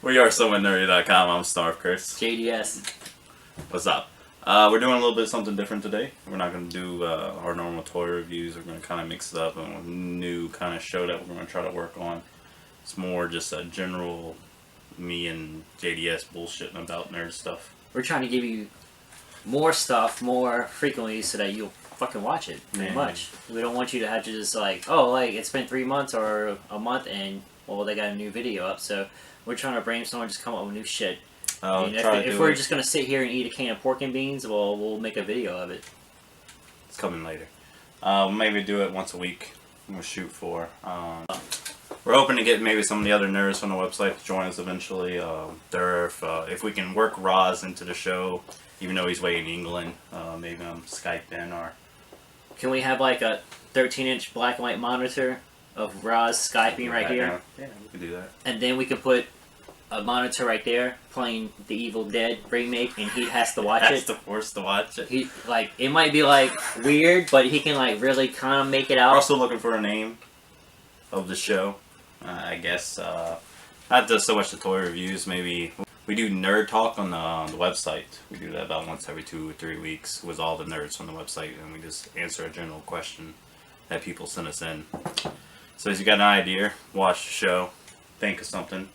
We are SomewhatNerdy.com. I'm Starve Chris. JDS. What's up? We're doing a little bit of something different today. We're not going to do our normal toy reviews. We're going to kind of mix it up and a new kind of show that we're going to try to work on. It's more just a general me and JDS bullshitting about nerd stuff. We're trying to give you more stuff more frequently so that you'll fucking watch it pretty much. We don't want you to have to just like, oh, like it's been 3 months or a month and well they got a new video up. So we're trying to brainstorm and just come up with new shit. If we're just gonna sit here and eat a can of pork and beans, well, we'll make a video of it. It's coming later. Maybe do it once a week. We'll shoot for. We're hoping to get maybe some of the other nerds from the website to join us eventually. Durf, if we can work Roz into the show, even though he's way in England, maybe on Skype in or. Can we have like a 13-inch black and white monitor of Roz Skyping right here? Yeah, we could do that. And then we could put a monitor right there playing the Evil Dead remake, and he has to watch it. Has to force to watch it. He like it might be like weird, but he can like really kind of make it out. We're also looking for a name of the show. I guess not just so much the toy reviews. Maybe we do nerd talk on the website. We do that about once every 2 or 3 weeks with all the nerds on the website, and we just answer a general question that people send us in. So if you got an idea, watch the show, think of something,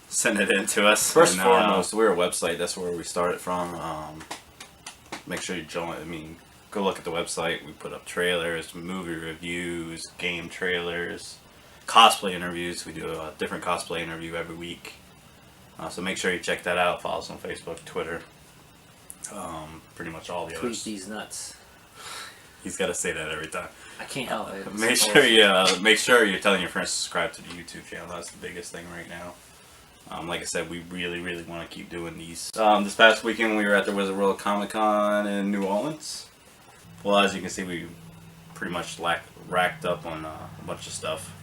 send it in to us. First and foremost, we're a website. That's where we started from. Make sure you join. I mean, go look at the website. We put up trailers, movie reviews, game trailers, cosplay interviews. We do a different cosplay interview every week. So make sure you check that out. Follow us on Facebook, Twitter, pretty much all the others. Tweet these nuts. He's got to say that every time. I can't help it. Make sure you're telling your friends to subscribe to the YouTube channel. That's the biggest thing right now. Like I said, we really want to keep doing these. This past weekend we were at the Wizard World Comic Con in New Orleans. Well, as you can see, we pretty much racked up on a bunch of stuff.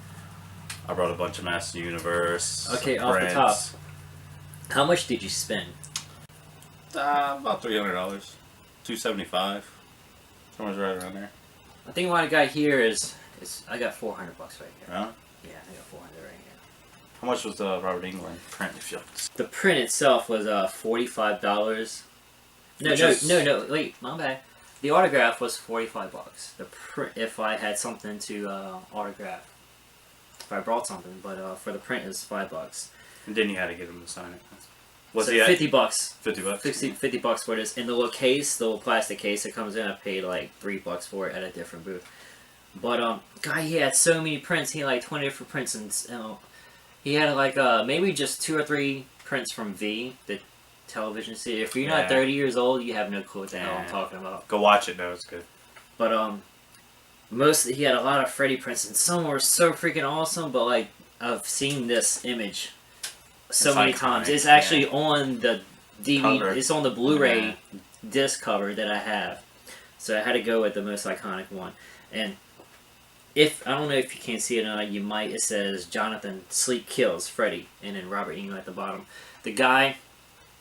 I brought a bunch of Master Universe. Okay, off the top. How much did you spend? About $300. $275. Somewhere right around there. I think what I got here is I got $400 right here. Huh? Yeah, I got 400 right here. How much was the Robert Englund print? The print itself was $45. No, wait, my bad. The autograph was $45. The print, if I had something to autograph, if I brought something, but for the print is $5. And then you had to get him to sign it. Was it $50? $50. $50 for this. In the little case, the little plastic case that comes in, I paid like $3 for it at a different booth. But guy, he had so many prints. He had like 20 different prints, and he had like maybe just 2 or 3 prints from V, the television series. If you're not 30 years old, you have no clue what the hell I'm talking about. Go watch it though, it's good. But he had a lot of Freddy prints, and some were so freaking awesome. But like I've seen this image so many times. It's actually on the DVD. Cover. It's on the Blu-ray disc cover that I have. So I had to go with the most iconic one. And if I don't know if you can see it or not, you might. It says Jonathan Sleep Kills Freddy, and then Robert Englund at the bottom. The guy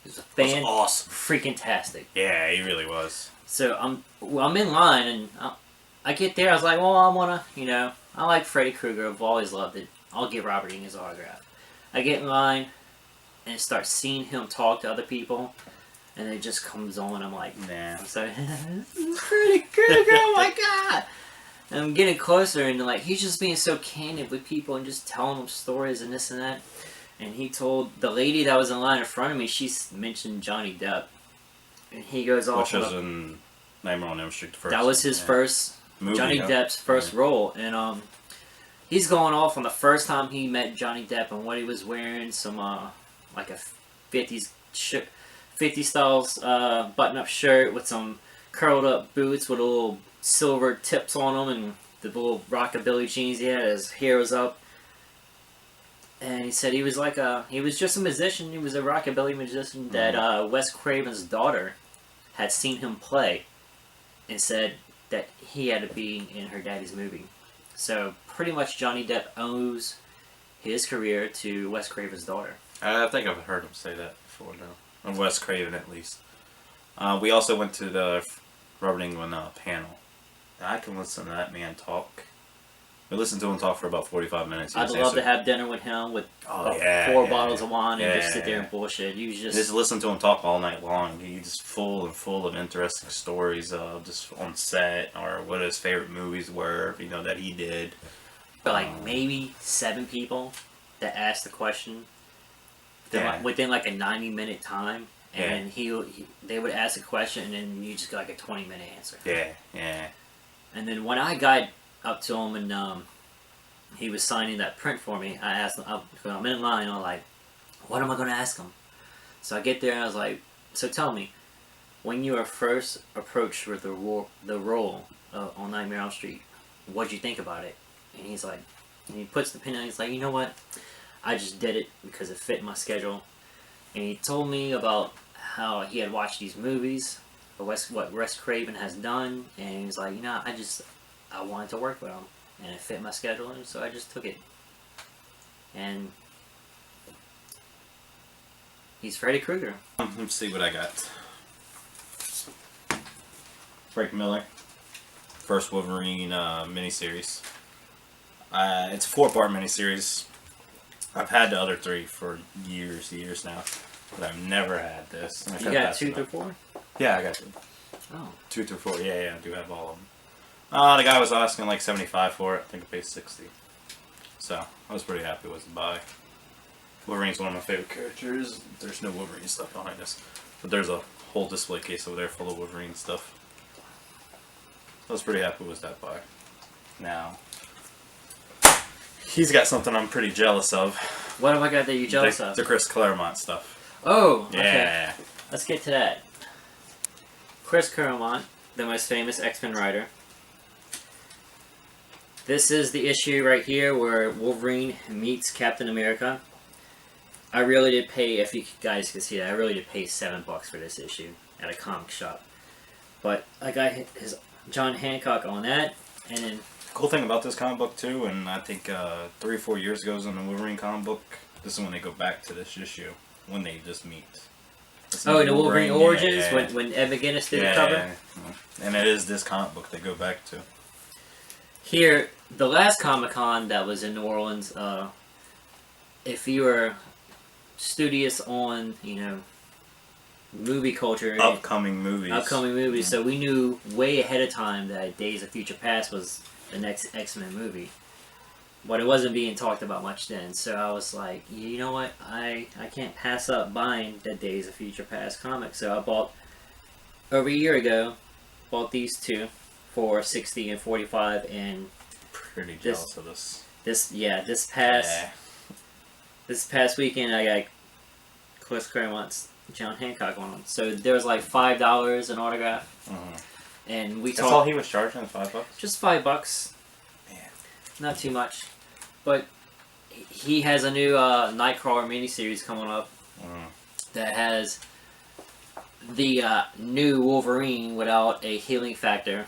is awesome, freaking-tastic. Yeah, he really was. So I'm in line, and I get there. I was like, well, I wanna, I like Freddy Krueger. I've always loved it. I'll give Robert Englund's autograph. I get in line and start seeing him talk to other people, and it just comes on. I'm like, nah. I'm sorry, Freddy Krueger. Oh my god! And I'm getting closer, and like he's just being so candid with people and just telling them stories and this and that. And he told the lady that was in line in front of me, she mentioned Johnny Depp, and he goes off. Which was in Nightmare on Elm Street first. That was his first movie, Johnny Depp's first role, and he's going off on the first time he met Johnny Depp and what he was wearing, some like a 50s 50 styles button-up shirt with some curled up boots with little silver tips on them, and the little rockabilly jeans he had. His hair was up, and he said he was just a musician. He was a rockabilly musician that Wes Craven's daughter had seen him play, and said that he had to be in her daddy's movie. So pretty much Johnny Depp owes his career to Wes Craven's daughter. I think I've heard him say that before now. Of Wes Craven, at least. We also went to the Robert Englund panel. I can listen to that man talk We listened to him talk for about 45 minutes. I'd love to have dinner with him with 4 bottles of wine and just sit there and bullshit. You just listen to him talk all night long. He's just full of interesting stories, just on set or what his favorite movies were, that he did. Like maybe 7 people that asked the question within like a 90-minute time, and they would ask a question, and then you just got like a 20-minute answer. Yeah. And then when I got up to him and he was signing that print for me, I asked him, I'm in line, I'm like, what am I going to ask him? So I get there and I was like, so tell me, when you were first approached with the role on Nightmare on Elm Street, what'd you think about it? And he's like, and he puts the pin in, he's like, you know what? I just did it because it fit my schedule. And he told me about how he had watched these movies, what Wes Craven has done, and he was like, I wanted to work with him, and it fit my schedule, and so I just took it. And he's Freddy Krueger. Let's see what I got. Frank Miller, first Wolverine miniseries. It's a 4-part miniseries. I've had the other 3 for years now, but I've never had this. You got 2 through 4? Yeah, I got 2. Oh. 2 through 4. Yeah, I do have all of them. The guy was asking like $75 for it. I think I paid $60. So I was pretty happy with the buy. Wolverine's one of my favorite characters. There's no Wolverine stuff behind us, but there's a whole display case over there full of Wolverine stuff. I was pretty happy with that buy. Now, he's got something I'm pretty jealous of. What have I got that you're jealous of? The Chris Claremont stuff. Oh, yeah. Okay. Let's get to that. Chris Claremont, the most famous X-Men writer. This is the issue right here where Wolverine meets Captain America. I really did pay, if you guys can see that, I really did pay $7 for this issue at a comic shop. But I got his John Hancock on that, and then... Cool thing about this comic book too, and I think 3 or 4 years ago in the Wolverine comic book, this is when they go back to this issue, when they just meet. Oh, in the Wolverine Origins, when Ed McGuinness did the cover? Yeah. And it is this comic book they go back to. Here, the last Comic-Con that was in New Orleans, if you were studious on, movie culture... Upcoming movies. So we knew way ahead of time that Days of Future Past was the next X-Men movie. But it wasn't being talked about much then, so I was like, you know what, I can't pass up buying the Days of Future Past comic. So I bought, over a year ago, these 2 for $60 and $45, and pretty jealous of this. This past weekend I got Chris Claremont's John Hancock on them. So there was like $5 an autograph, and we talked. That's all he was charging, $5? Just $5. Man, not too much. But he has a new Nightcrawler miniseries coming up that has the new Wolverine without a healing factor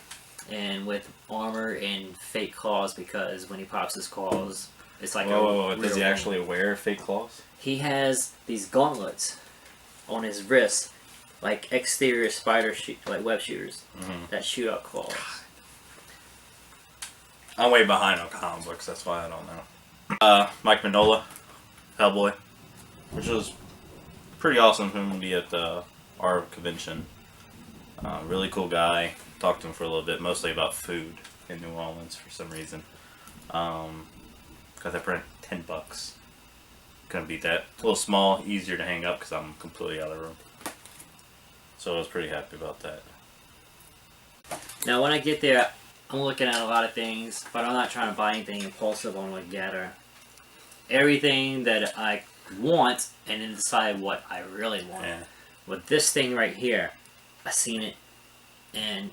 and with armor and fake claws, because when he pops his claws, it's like does he actually wear fake claws? He has these gauntlets on his wrist, like exterior like web shooters that shoot out claws. I'm way behind on comic books, that's why I don't know. Mike Mignola, Hellboy, which was pretty awesome for him to be at our convention. Really cool guy. Talked to him for a little bit, mostly about food in New Orleans for some reason. Got that for $10. Couldn't beat that. A little small, easier to hang up because I'm completely out of room. So I was pretty happy about that. Now when I get there, I'm looking at a lot of things, but I'm not trying to buy anything impulsive on like Gather. Everything that I want, and then decide what I really want. Yeah. With this thing right here, I seen it, and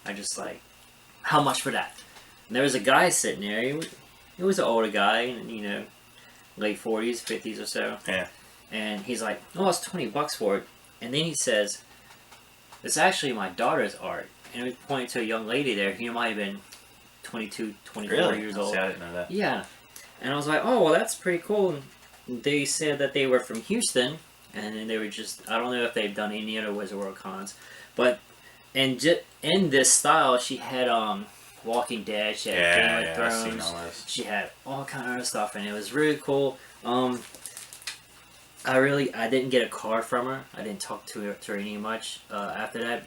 I just like, how much for that? And there was a guy sitting there. He was an older guy, late 40s, 50s or so. Yeah. And he's like, "Oh, it's $20 for it." And then he says, "It's actually my daughter's art." And he was pointing to a young lady there. He might have been 22, 24 years old. See, I didn't know that. Yeah. And I was like, "Oh, well, that's pretty cool." And they said that they were from Houston, and then they were just, I don't know if they've done any other Wizard World cons, but in this style, she had Walking Dead. She had Game of Thrones. I've seen all this. She had all kind of stuff, and it was really cool. I didn't get a card from her. I didn't talk to her any much. After that,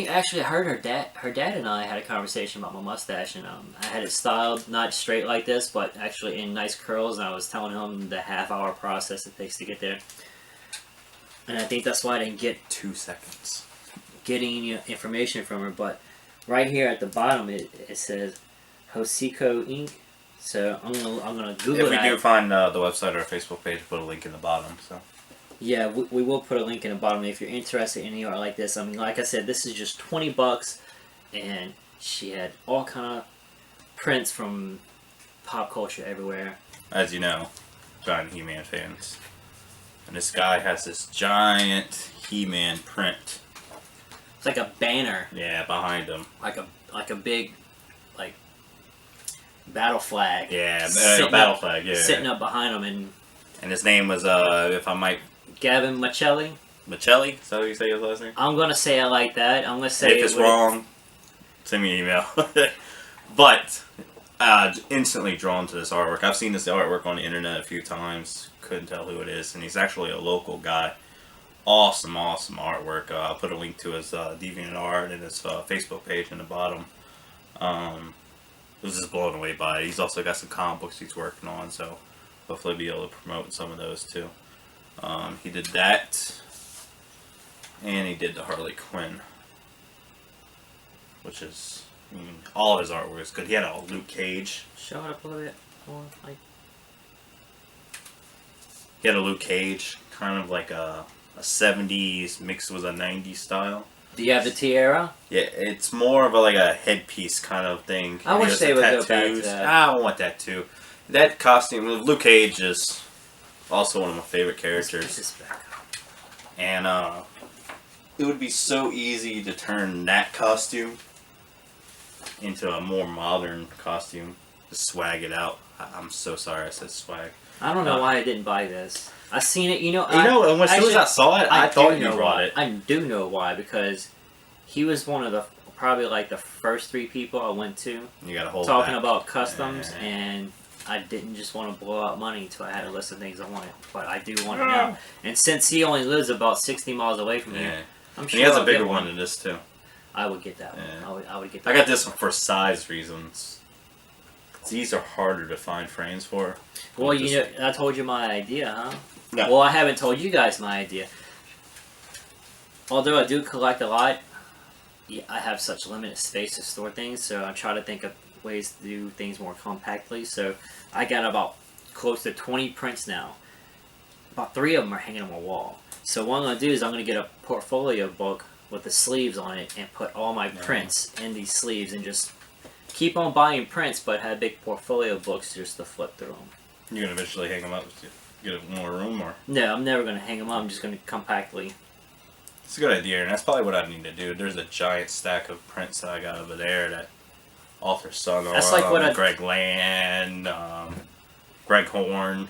actually, I heard her dad and I had a conversation about my mustache, and I had it styled not straight like this, but actually in nice curls. And I was telling him the half-hour process it takes to get there. And I think that's why I didn't get 2 seconds getting information from her. But right here at the bottom, it says Hosiko Inc. So I'm gonna Google If we that. do find the website or Facebook page, put a link in the bottom. So. Yeah, we will put a link in the bottom if you're interested in any art like this. I mean, like I said, this is just $20, and she had all kind of prints from pop culture everywhere. As you know, giant He-Man fans, and this guy has this giant He-Man print. It's like a banner. Yeah, behind him. Like a big, like, battle flag. Yeah, battle flag. Yeah, sitting up behind him, and his name was if I might. Gavin Michelli. Michelli? Is that how you say his last name? I'm going to say it like that. I'm going to say if it's wrong, send me an email. But, instantly drawn to this artwork. I've seen this artwork on the internet a few times. Couldn't tell who it is. And he's actually a local guy. Awesome, awesome artwork. I'll put a link to his DeviantArt and his Facebook page in the bottom. I was just blown away by it. He's also got some comic books he's working on, so hopefully be able to promote some of those too. He did that, and he did the Harley Quinn, which is, I mean, all of his artwork is good. He had a Luke Cage. Show it up a little bit more, like. He had a Luke Cage, kind of like a 70s mixed with a 90s style. Do you have the tiara? Yeah, it's more of like a headpiece kind of thing. I wish they would go back to that. I want that too. That costume, Luke Cage is also one of my favorite characters. And it would be so easy to turn that costume into a more modern costume. Just swag it out. I'm so sorry I said swag. I don't know why I didn't buy this. I seen it, and as soon as I saw it, I thought you brought it. I do know why, because he was one of the, probably like the first 3 people I went to. You gotta hold talking back. about customs, and I didn't just want to blow out money until I had a list of things I wanted. But I do want it now. And since he only lives about 60 miles away from here, I'm sure he has I'll a bigger get one than this too. I would get that one. I would get that I got this one for size reasons. These are harder to find frames for. Well, I told you my idea, huh? No. Well, I haven't told you guys my idea. Although I do collect a lot, I have such limited space to store things, so I try to think of ways to do things more compactly. So I got about close to 20 prints now. About 3 of them are hanging on my wall. So what I'm going to do is I'm going to get a portfolio book with the sleeves on it and put all my prints in these sleeves and just keep on buying prints, but have big portfolio books just to flip through them. You're going to eventually hang them up to get more room, or? No, I'm never going to hang them up. I'm just going to compactly. It's a good idea, and that's probably what I need to do. There's a giant stack of prints that I got over there that author son on. That's like what Greg Land, Greg Horn,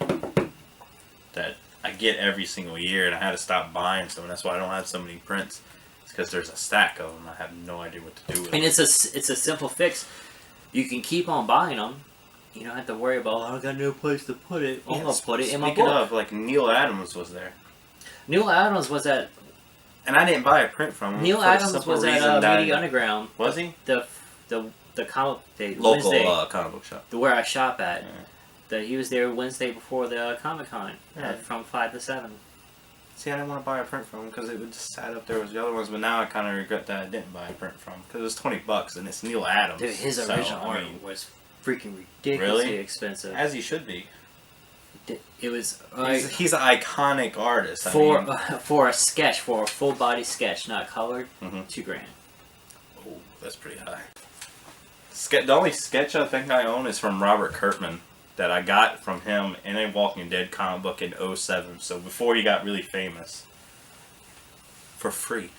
that I get every single year, and I had to stop buying some, and that's why I don't have so many prints. It's because there's a stack of them. I have no idea what to do with them. And it's a simple fix. You can keep on buying them. You don't have to worry about, I got no place to put it. I'm going to put it in my book. Speaking of, like, Neil Adams was there. Neil Adams was at... And I didn't buy a print from him. Neil Adams was at Media Underground. Was he? The comic day, local Wednesday, comic book shop. Where I shop at. Yeah. He was there Wednesday before the Comic-Con. Yeah. From 5 to 7. See, I didn't want to buy a print from him because it would just sat up there with the other ones, but now I kind of regret that I didn't buy a print from him because it was $20 and it's Neil Adams. Dude, his original art was freaking ridiculously expensive. As he should be. It was. He's an iconic artist. For a sketch, for a full body sketch, not colored, $2,000. Oh, that's pretty high. The only sketch I think I own is from Robert Kirkman that I got from him in a Walking Dead comic book in 2007. So before he got really famous, for free.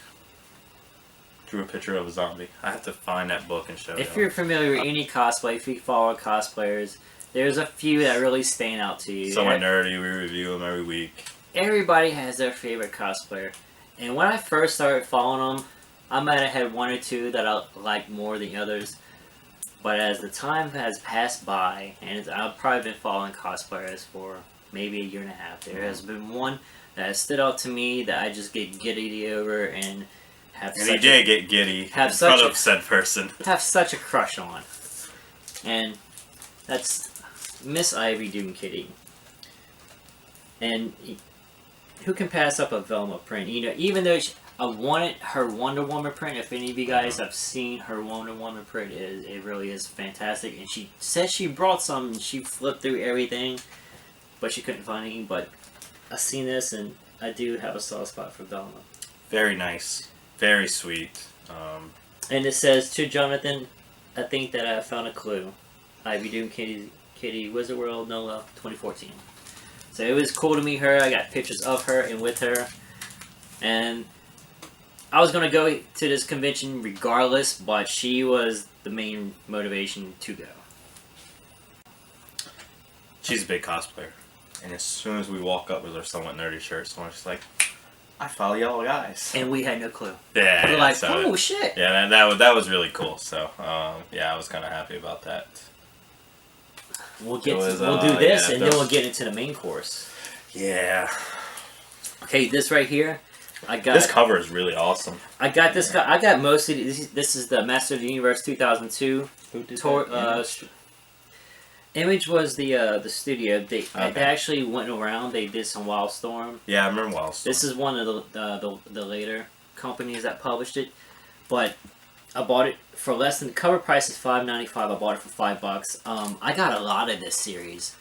Drew a picture of a zombie. I have to find that book and show you. If you're familiar with any cosplay, if you follow cosplayers, there's a few that really stand out to you. SomewhatNerdy, we review them every week. Everybody has their favorite cosplayer. And when I first started following them, I might have had 1 or 2 that I liked more than others. But as the time has passed by, and I've probably been following cosplayers for maybe a year and a half, there has been one that has stood out to me that I just get giddy over and have. And he did get giddy in front of said person. Have such a crush on, and that's Miss Ivy Doom Kitty. And who can pass up a Velma print? You know, even though I wanted her Wonder Woman print. If any of you guys have seen her Wonder Woman print, it really is fantastic. And she said she brought some, and she flipped through everything, but she couldn't find any. But I've seen this, and I do have a soft spot for Velma. Very nice. Very sweet. And it says, to Jonathan, I think that I found a clue. Ivy Doom Kitty Wizard World NOLA 2014. So it was cool to meet her. I got pictures of her and with her. And I was going to go to this convention regardless, but she was the main motivation to go. She's a big cosplayer. And as soon as we walk up with our Somewhat Nerdy shirts, she's like, I follow y'all guys. And we had no clue. Yeah. We were like, oh, shit. Yeah, that was really cool. So, yeah, I was kind of happy about that. We'll do this, and then we'll get into the main course. Yeah. Okay, this right here. This cover is really awesome. I got this. I got most of these. This is the Master of the Universe 2002. Who did that? Image was the studio. They actually went around. They did some Wildstorm. Yeah, I remember Wildstorm. This is one of the later companies that published it, but I bought it for less than the cover price is $5.95. I bought it for $5. I got a lot of this series,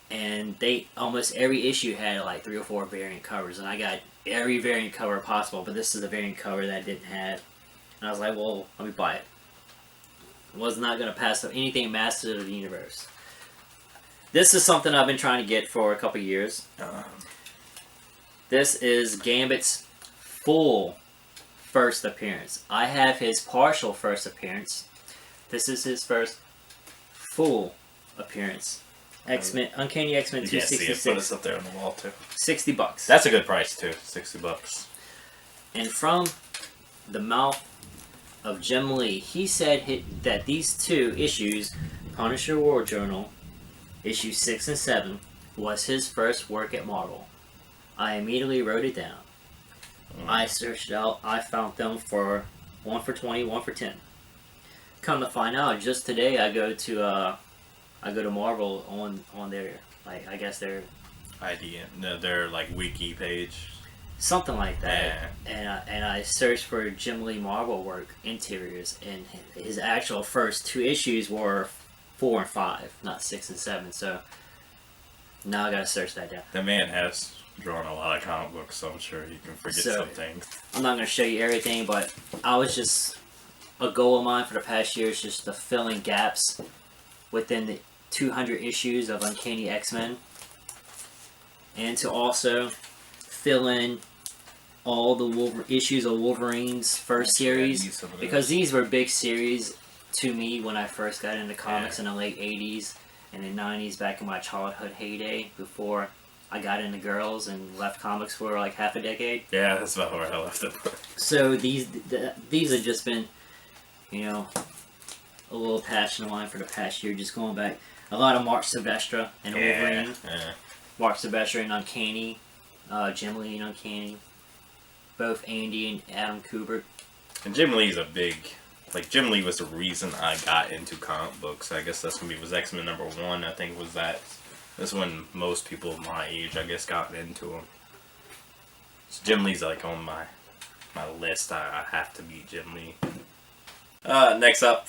and they almost every issue had like 3 or 4 variant covers, and I got every variant cover possible. But this is a variant cover that I didn't have, and I was like, well, let me buy it. Was not gonna pass up anything Masters of the Universe. This is something I've been trying to get for a couple years. This is Gambit's full first appearance. I have his partial first appearance. This is his first full appearance. X-Men, Uncanny X-Men 266. Put us up there on the wall too. $60. That's a good price too. $60. And from the mouth of Jim Lee, he said that these 2 issues, Punisher War Journal, issue 6 and 7, was his first work at Marvel. I immediately wrote it down. I searched out. I found them for 1 for 20, 1 for 10. Come to find out, just today I go to Marvel on their I guess their their like wiki page, something like that. Yeah. And I searched for Jim Lee Marvel work interiors, and his actual first 2 issues were 4 and 5, not 6 and 7. So now I gotta search that down. The man has drawn a lot of comic books, so I'm sure he can forget some things. I'm not gonna show you everything, but I was just a goal of mine for the past year is just to fill in gaps within the 200 issues of Uncanny X-Men, and to also fill in all the issues of Wolverine's first series, because these were big series to me when I first got into comics in the late 80s and the 90s, back in my childhood heyday, before I got into girls and left comics for like half a decade. Yeah, that's about where I left them. So these have just been, a little passion of mine for the past year, just going back. A lot of Mark Silvestre and Wolverine. Yeah. Mark Silvestre and Uncanny. Jim Lee and Uncanny. Both Andy and Adam Kubert. And Jim Lee's Jim Lee was the reason I got into comic books. I guess that's when he was X-Men #1, I think was that. That's when most people my age, I guess, got into him. So Jim Lee's on my list. I have to meet Jim Lee. Next up,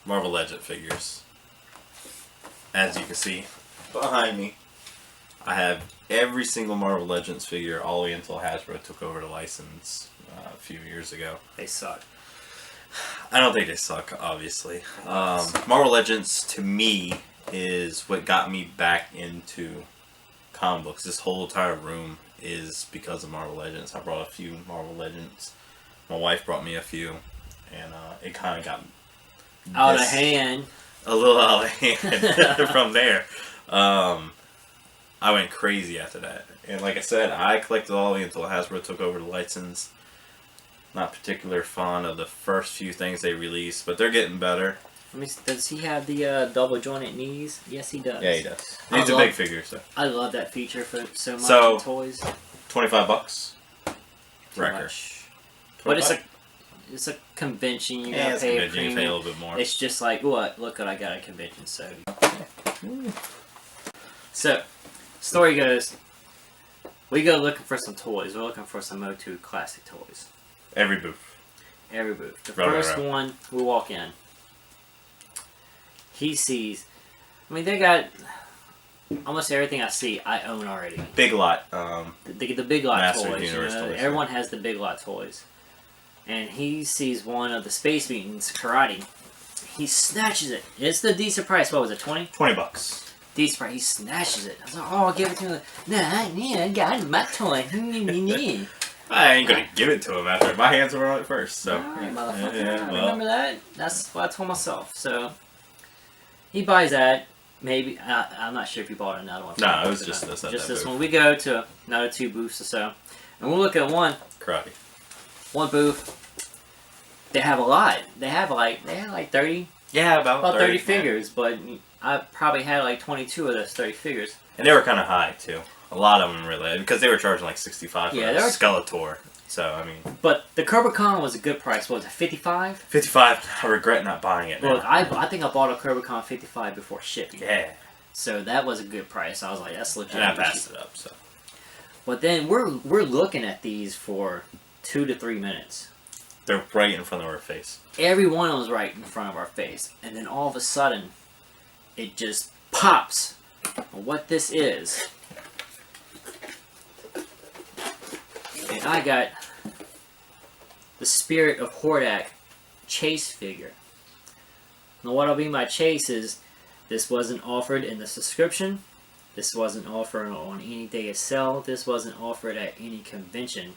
Marvel Legend figures. As you can see behind me, I have every single Marvel Legends figure all the way until Hasbro took over the license a few years ago. They suck. I don't think they suck, obviously. Marvel Legends, to me, is what got me back into comic books. This whole entire room is because of Marvel Legends. I brought a few Marvel Legends. My wife brought me a few, and it kind of got out of hand. A little out of hand from there. I went crazy after that. And like I said, I collected all the way until Hasbro took over the license. Not particularly fond of the first few things they released, but they're getting better. Does he have the double jointed knees? Yes, he does. Yeah, he does. He's a big figure, so. I love that feature for so much in toys. $25. Record. But it's a convention. You gotta pay a premium. You pay a little bit more. It's just like, what? Look what I got at a convention. So, story goes, we go looking for some toys. We're looking for some O2 classic toys. Every booth. The first one, we walk in. He sees, they got almost everything I see, I own already. Big Lot. The Big Lot toys. Toys. Everyone has the Big Lot toys. And he sees one of the Space Mutants karate. He snatches it. It's the decent price. What was it, 20? $20. Decent price. He snatches it. I was like, oh, I'll give it to him. Nah, I got my toy. I ain't gonna give it to him after my hands were on it first. So. Alright, motherfucker. Remember that? That's what I told myself. So, he buys that. Maybe I'm not sure if he bought another one. No, it was just this. Just this one. We go to another 2 booths or so, and we'll look at one. Karate. One booth. They have a lot. They had like 30. Yeah, about 30 figures, but I probably had like 22 of those 30 figures. And they were kind of high too. A lot of them really, because they were charging like $65 for a Skeletor. So I mean. But the Cobra Khan was a good price. What was it, $55? $55. I regret not buying it. Look, I think I bought a Cobra Khan $55 before shipping. Yeah. So that was a good price. I was like, that's legit. And I passed it up. So. But then we're looking at these for 2 to 3 minutes. They're right in front of our face. Every one was right in front of our face. And then all of a sudden, it just pops. What this is. And I got the Spirit of Hordak chase figure. Now what'll be my chase is, this wasn't offered in the subscription. This wasn't offered on any day of sale. This wasn't offered at any convention.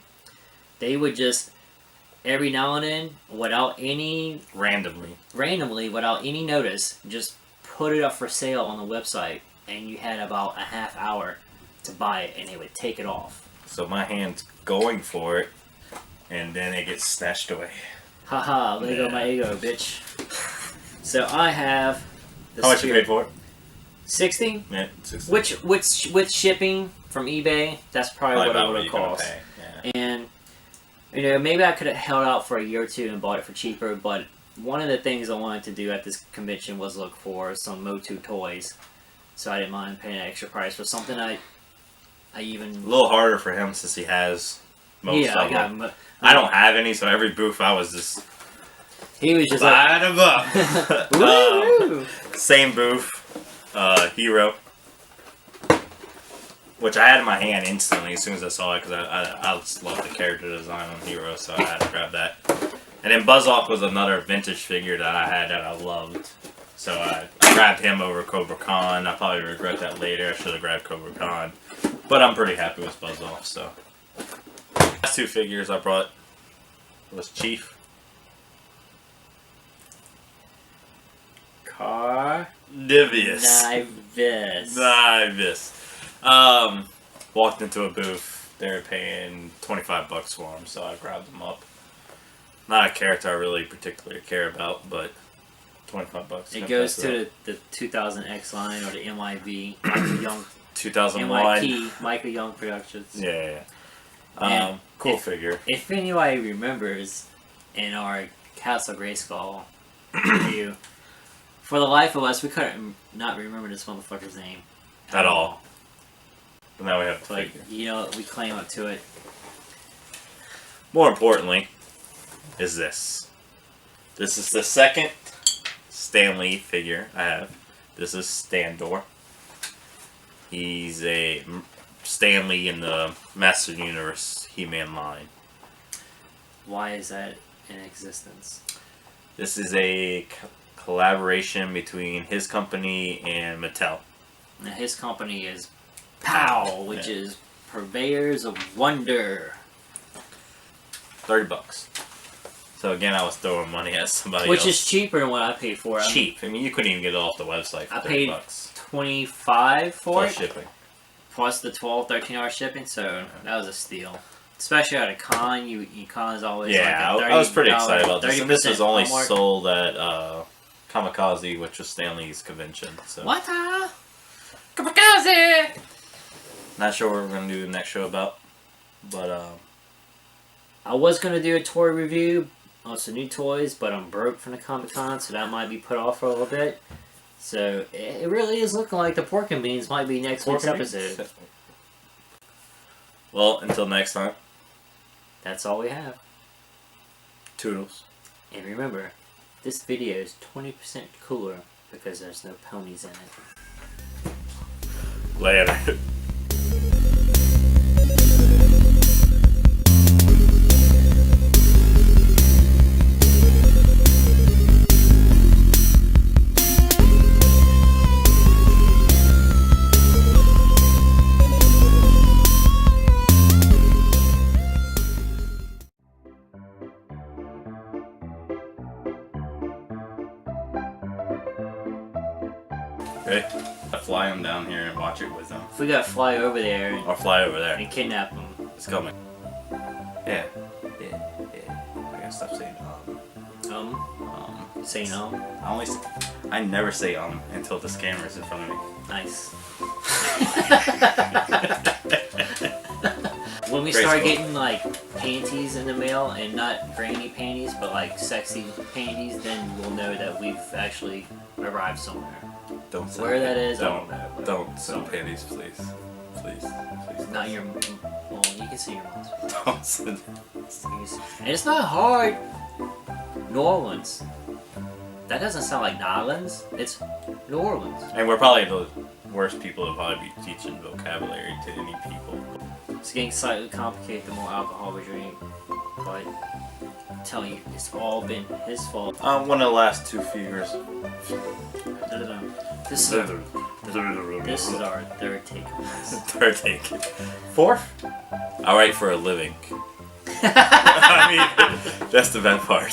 They would just, every now and then, without any... Randomly, without any notice, just put it up for sale on the website. And you had about a half hour to buy it, and they would take it off. So my hand's going for it, and then it gets snatched away. Haha, Lego my ego, bitch. So I have... How much you paid for it? 60? Yeah, 60. Which with shipping from eBay, that's probably what it would have cost. Yeah. And maybe I could have held out for a year or two and bought it for cheaper, but one of the things I wanted to do at this convention was look for some Motu toys. So I didn't mind paying an extra price for something I even... A little harder for him since he has most of them. I don't have any, so every booth I was just... He was just light them up. Same booth. Hero. Which I had in my hand instantly as soon as I saw it, because I just love the character design on Hero, so I had to grab that. And then Buzz Off was another vintage figure that I had that I loved. So I grabbed him over Cobra Khan. I probably regret that later. I should have grabbed Cobra Khan. But I'm pretty happy with Buzz Off, so. Last 2 figures I brought was Chief. Divius. Walked into a booth. They were paying $25 for him, so I grabbed them up. Not a character I really particularly care about, but $25. It goes to the 2000X line or the MIV, Michael Young. 2001. MIP, Michael Young Productions. Yeah. Cool figure. If anybody remembers in our Castle Grayskull review, for the life of us, we couldn't not remember this motherfucker's name. At all. But now we have the figure. We claim up to it. More importantly, is this. This is the second Stan Lee figure I have. This is Standor. He's a Stan Lee in the Master Universe He-Man line. Why is that in existence? This is a collaboration between his company and Mattel. Now his company is POW, which is Purveyors of Wonder. $30. So again, I was throwing money at somebody Which else. is cheaper than what I paid for it. Cheap. I mean, you couldn't even get it off the website for $30. I paid $25 for Plus it. shipping. Plus the 13 hour shipping, so that was a steal. Especially at a con, con is always I was pretty excited about this. And this was only sold at Kamikaze, which was Stanley's convention. So. What? Kamikaze! Not sure what we're going to do the next show about. But, I was going to do a toy review on some new toys, but I'm broke from the Comic-Con, so that might be put off for a little bit. So, it really is looking like the Pork and Beans might be next week's episode. Well, until next time. That's all we have. Toodles. And remember, this video is 20% cooler because there's no ponies in it. Later. Okay. Fly him down here and watch it with them. If we gotta fly over there Or fly over there. and kidnap them. It's coming. Yeah. I gotta stop saying Say no. I never say until this camera's in front of me. Nice. When we start getting like panties in the mail, and not granny panties, but like sexy panties, then we'll know that we've actually arrived somewhere. Don't send Where that is, Don't send panties, please. Please. Not your. Well, you can see your mom's. Don't send. And it's not hard. New Orleans. That doesn't sound like Nolans. It's New Orleans. And we're probably the worst people to probably be teaching vocabulary to any people. It's getting slightly complicated the more alcohol we drink. But I'm telling you, it's all been his fault. One of the last few years. This is our third take on this. Third take. Fourth? I write for a living. I mean, that's the bad part.